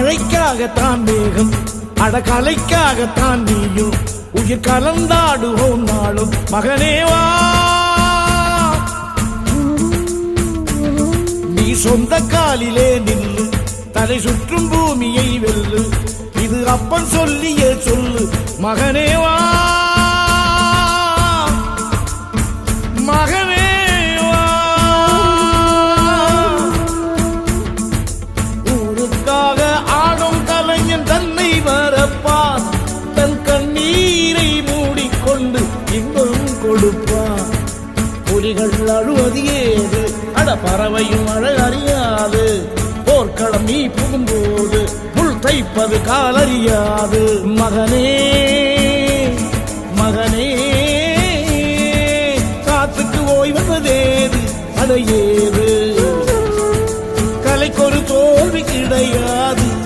மழைக்காகத்தான் மேகம், அடகலைக்காகத்தான் நீயும் உயிர் கலந்தாடுவோம் நாளும். மகனேவா நீ சொந்த காலிலே நில்லு, தலை சுற்றும் பூமியை வெல்லு, இது அப்பன் சொல்லியே சொல்லு. மகனேவா மகனேவா ஊருக்காக ஆடும் கலைஞன் தன்னை வரப்பான், தன் கண்ணீரை மூடிக்கொண்டு இன்பம் கொடுப்பான். புலிகள் அழுவது ஏது, அட பறவையும் அழ அறியாது, போர்க்களம் நீ புகும்போது முள் தைப்பது காலறியாது. மகனே மகனே காத்துக்கு ஓய்வதேது, அடையே